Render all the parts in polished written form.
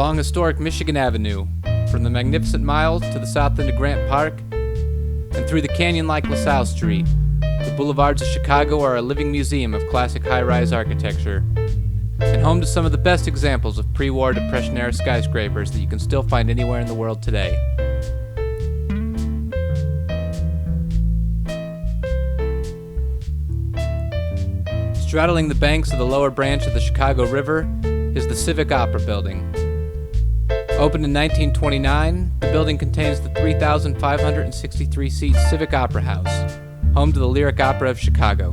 Along historic Michigan Avenue, from the magnificent Mile to the south end of Grant Park, and through the canyon-like LaSalle Street, the boulevards of Chicago are a living museum of classic high-rise architecture, and home to some of the best examples of pre-war Depression-era skyscrapers that you can still find anywhere in the world today. Straddling the banks of the lower branch of the Chicago River is the Civic Opera Building. Opened in 1929, the building contains the 3,563-seat Civic Opera House, home to the Lyric Opera of Chicago.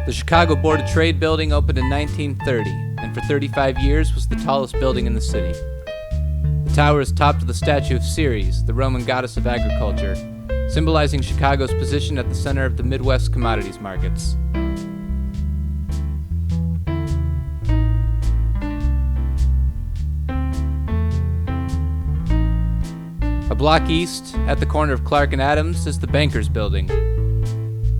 The Chicago Board of Trade building opened in 1930, and for 35 years was the tallest building in the city. The tower is topped with a statue of Ceres, the Roman goddess of agriculture, symbolizing Chicago's position at the center of the Midwest commodities markets. A block east, at the corner of Clark and Adams, is the Bankers Building.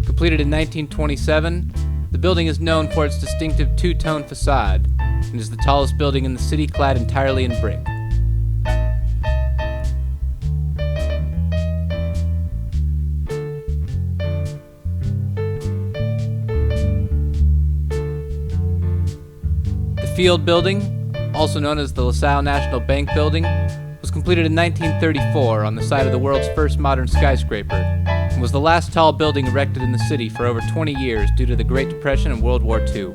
Completed in 1927, the building is known for its distinctive two-tone facade and is the tallest building in the city, clad entirely in brick. The Field Building, also known as the LaSalle National Bank Building, was completed in 1934 on the site of the world's first modern skyscraper, and was the last tall building erected in the city for over 20 years due to the Great Depression and World War II.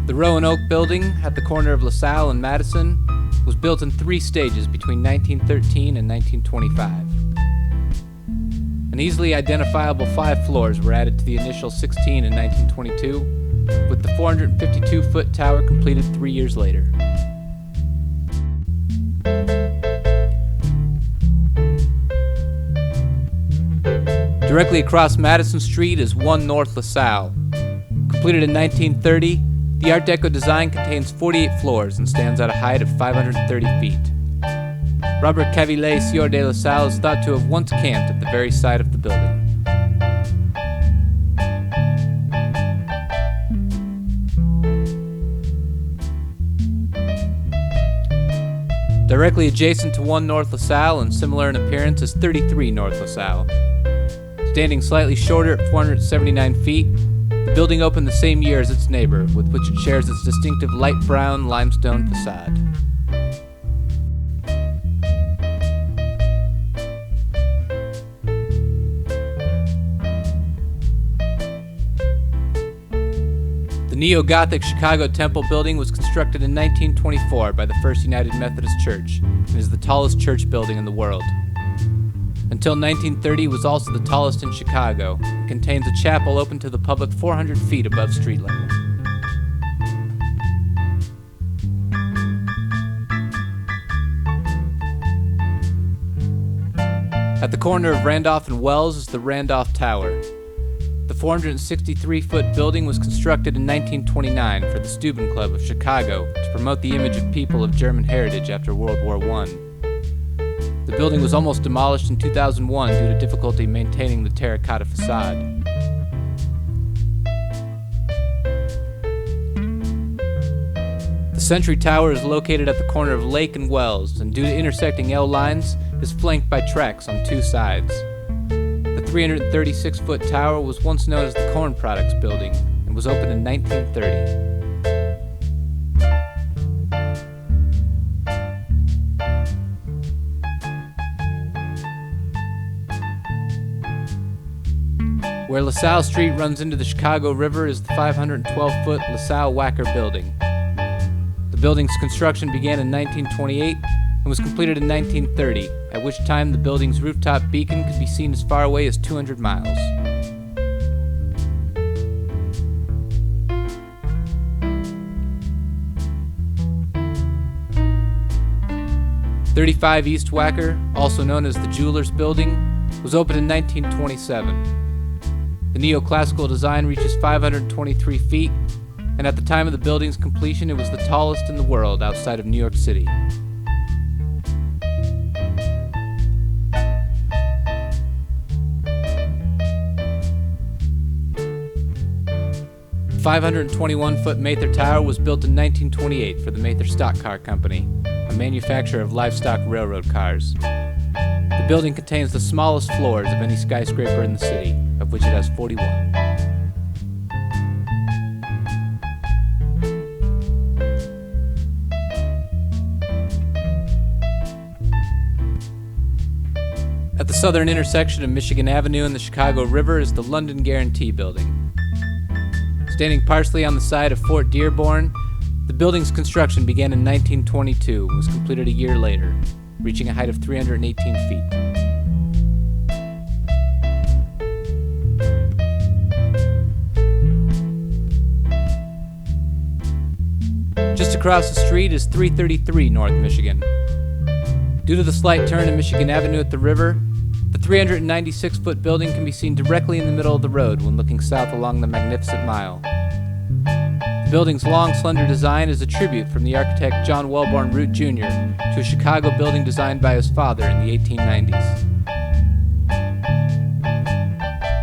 The Roanoke Building, at the corner of LaSalle and Madison, was built in 3 stages between 1913 and 1925. An easily identifiable 5 floors were added to the initial 16 in 1922, with the 452-foot tower completed 3 years later. Directly across Madison Street is 1 North LaSalle. Completed in 1930, the Art Deco design contains 48 floors and stands at a height of 530 feet. Robert Cavillé, Sieur de LaSalle, is thought to have once camped at the very site of the building. Directly adjacent to 1 North LaSalle and similar in appearance is 33 North LaSalle. Standing slightly shorter at 479 feet, the building opened the same year as its neighbor, with which it shares its distinctive light brown limestone facade. The neo-Gothic Chicago Temple building was constructed in 1924 by the First United Methodist Church and is the tallest church building in the world. Until 1930, it was also the tallest in Chicago and contains a chapel open to the public 400 feet above street level. At the corner of Randolph and Wells is the Randolph Tower. The 463-foot building was constructed in 1929 for the Steuben Club of Chicago to promote the image of people of German heritage after World War I. The building was almost demolished in 2001 due to difficulty maintaining the terracotta facade. The Century Tower is located at the corner of Lake and Wells, and due to intersecting L lines, is flanked by tracks on 2 sides. The 336-foot tower was once known as the Corn Products Building and was opened in 1930. Where LaSalle Street runs into the Chicago River is the 512-foot LaSalle WACKER building. The building's construction began in 1928 and was completed in 1930, at which time the building's rooftop beacon could be seen as far away as 200 miles. .35 East WACKER, also known as the Jewelers Building, was opened in 1927. The neoclassical design reaches 523 feet and at the time of the building's completion, it was the tallest in the world outside of New York City. The 521-foot Mather Tower was built in 1928 for the Mather Stock Car Company, a manufacturer of livestock railroad cars. The building contains the smallest floors of any skyscraper in the city, of which it has 41. At the southern intersection of Michigan Avenue and the Chicago River is the London Guarantee Building. Standing partially on the side of Fort Dearborn, the building's construction began in 1922 and was completed a year later, reaching a height of 318 feet. Just across the street is 333 North Michigan. Due to the slight turn in Michigan Avenue at the river, the 396-foot building can be seen directly in the middle of the road when looking south along the Magnificent Mile. The building's long, slender design is a tribute from the architect John Wellborn Root Jr. to a Chicago building designed by his father in the 1890s.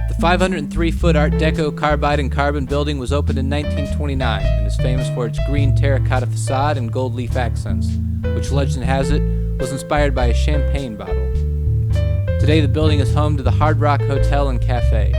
The 503-foot Art Deco carbide and carbon building was opened in 1929 and is famous for its green terracotta facade and gold leaf accents, which legend has it was inspired by a champagne bottle. Today, the building is home to the Hard Rock Hotel and Cafe.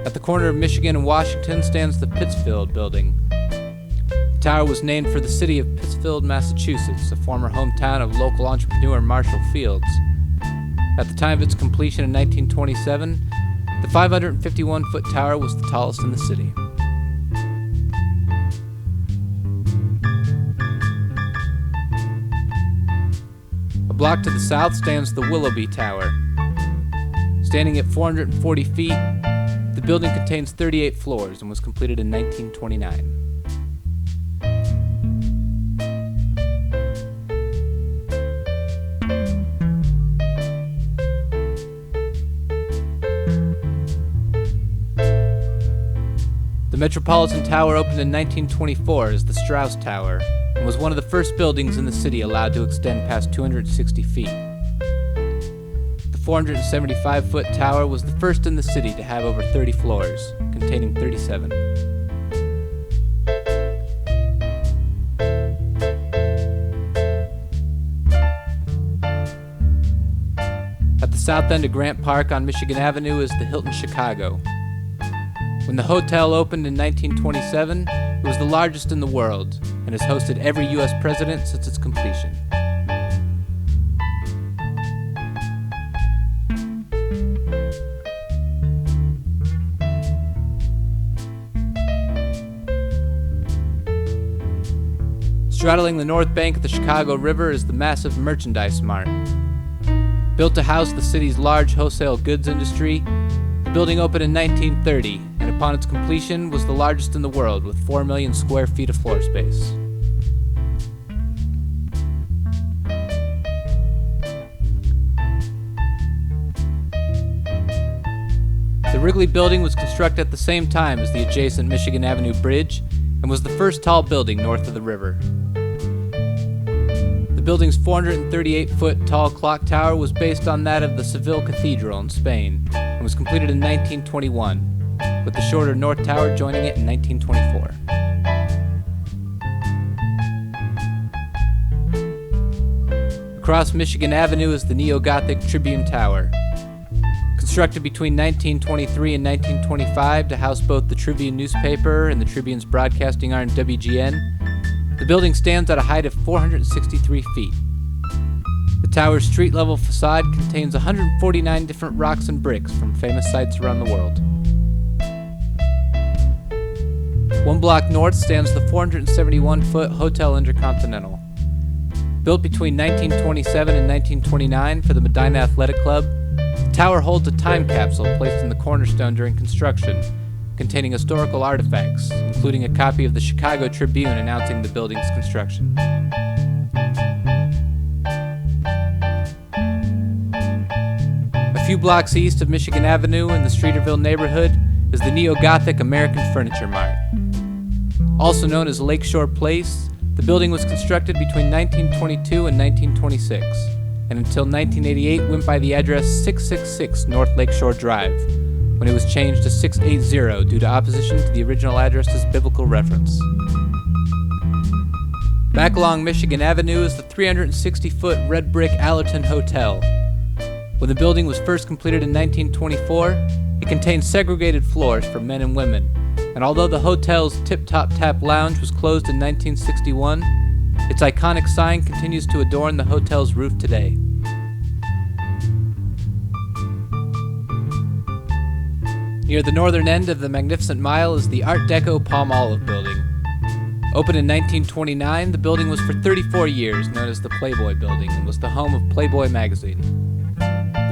At the corner of Michigan and Washington stands the Pittsfield Building. The tower was named for the city of Pittsfield, Massachusetts, a former hometown of local entrepreneur Marshall Fields. At the time of its completion in 1927, the 551-foot tower was the tallest in the city. A block to the south stands the Willoughby Tower. Standing at 440 feet, the building contains 38 floors and was completed in 1929. The Metropolitan Tower opened in 1924 as the Strauss Tower and was one of the first buildings in the city allowed to extend past 260 feet. The 475-foot tower was the first in the city to have over 30 floors, containing 37. At the south end of Grant Park on Michigan Avenue is the Hilton Chicago. When the hotel opened in 1927, it was the largest in the world and has hosted every U.S. president since its completion. Straddling the north bank of the Chicago River is the massive Merchandise Mart. Built to house the city's large wholesale goods industry, the building opened in 1930 and upon its completion was the largest in the world with 4 million square feet of floor space. The Wrigley Building was constructed at the same time as the adjacent Michigan Avenue Bridge and was the first tall building north of the river. The building's 438-foot tall clock tower was based on that of the Seville Cathedral in Spain and was completed in 1921, with the shorter North Tower joining it in 1924. Across Michigan Avenue is the Neo-Gothic Tribune Tower. Constructed between 1923 and 1925 to house both the Tribune newspaper and the Tribune's broadcasting arm WGN, the building stands at a height of 463 feet. The tower's street-level facade contains 149 different rocks and bricks from famous sites around the world. 1 block north stands the 471-foot Hotel Intercontinental. Built between 1927 and 1929 for the Medina Athletic Club, the tower holds a time capsule placed in the cornerstone during construction, containing historical artifacts, including a copy of the Chicago Tribune announcing the building's construction. few blocks east of Michigan Avenue in the Streeterville neighborhood is the neo-Gothic American Furniture Mart. Also known as Lakeshore Place, the building was constructed between 1922 and 1926, and until 1988 went by the address 666 North Lakeshore Drive, when it was changed to 680 due to opposition to the original address's biblical reference. Back along Michigan Avenue is the 360-foot red brick Allerton Hotel. When the building was first completed in 1924, it contained segregated floors for men and women, and although the hotel's Tip Top Tap Lounge was closed in 1961, its iconic sign continues to adorn the hotel's roof today. Near the northern end of the Magnificent Mile is the Art Deco Palm Olive Building. Opened in 1929, the building was for 34 years known as the Playboy Building and was the home of Playboy magazine.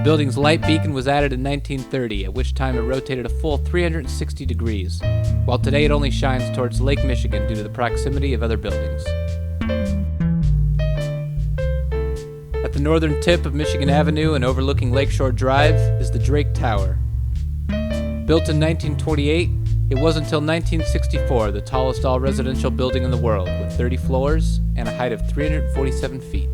The building's light beacon was added in 1930, at which time it rotated a full 360 degrees, while today it only shines towards Lake Michigan due to the proximity of other buildings. At the northern tip of Michigan Avenue and overlooking Lakeshore Drive is the Drake Tower. Built in 1928, it was until 1964 the tallest all-residential building in the world, with 30 floors and a height of 347 feet.